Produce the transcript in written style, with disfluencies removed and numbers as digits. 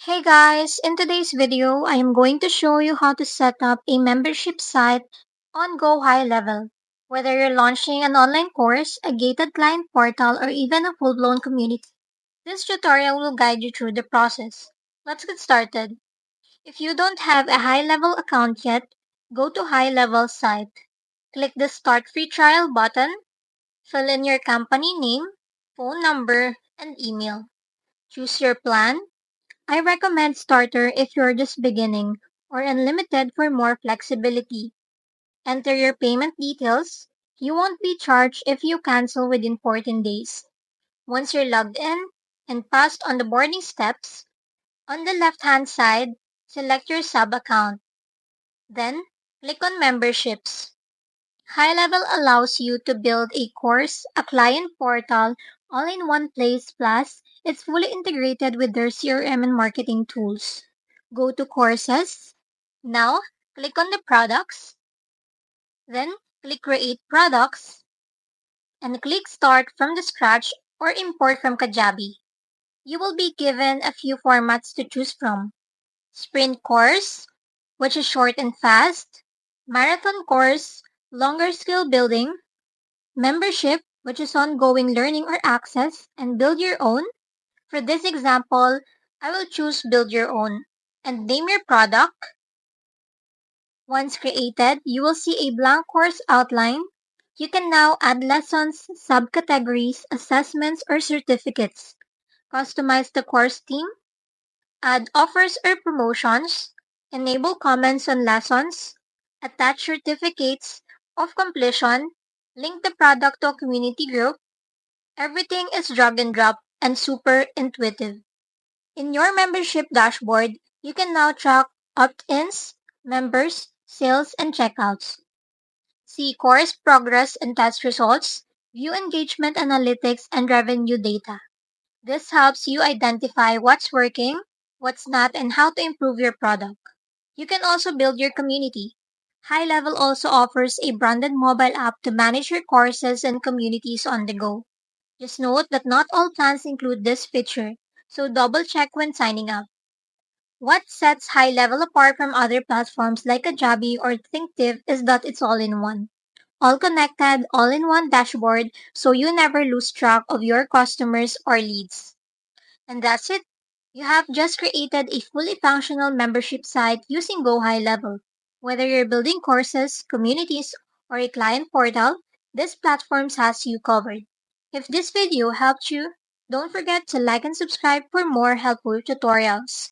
Hey guys, in today's video, I am going to show you how to set up a membership site on GoHighLevel. Whether you're launching an online course, a gated client portal, or even a full-blown community, this tutorial will guide you through the process. Let's get started. If you don't have a high-level account yet, go to HighLevel site. Click the Start Free Trial button, fill in your company name, phone number, and email. Choose your plan. I recommend Starter if you're just beginning, or Unlimited for more flexibility. Enter your payment details. You won't be charged if you cancel within 14 days. Once you're logged in and passed on the boarding steps, on the left-hand side, select your sub-account. Then, click on Memberships. High Level allows you to build a course, a client portal, all in one place, plus it's fully integrated with their CRM and marketing tools. Go to Courses. Now, click on the products. Then, click Create Products and click Start from the scratch or Import from Kajabi. You will be given a few formats to choose from. Sprint course, which is short and fast. Marathon course, longer skill building. Membership, which is ongoing learning or access, and build your own. For this example, I will choose build your own and name your product. Once created, you will see a blank course outline. You can now add lessons, subcategories, assessments, or certificates. Customize the course theme, add offers or promotions, enable comments on lessons, attach certificates of completion, link the product to a community group. Everything is drag and drop and super intuitive. In your membership dashboard, you can now track opt-ins, members, sales, and checkouts. See course progress and test results, view engagement analytics, and revenue data. This helps you identify what's working, what's not, and how to improve your product. You can also build your community. High Level also offers a branded mobile app to manage your courses and communities on the go. Just note that not all plans include this feature, so double check when signing up. What sets High Level apart from other platforms like Kajabi or ThinkTiv is that it's all in one. All connected, all in one dashboard, so you never lose track of your customers or leads. And that's it. You have just created a fully functional membership site using GoHighLevel. Whether you're building courses, communities, or a client portal, this platform has you covered. If this video helped you, don't forget to like and subscribe for more helpful tutorials.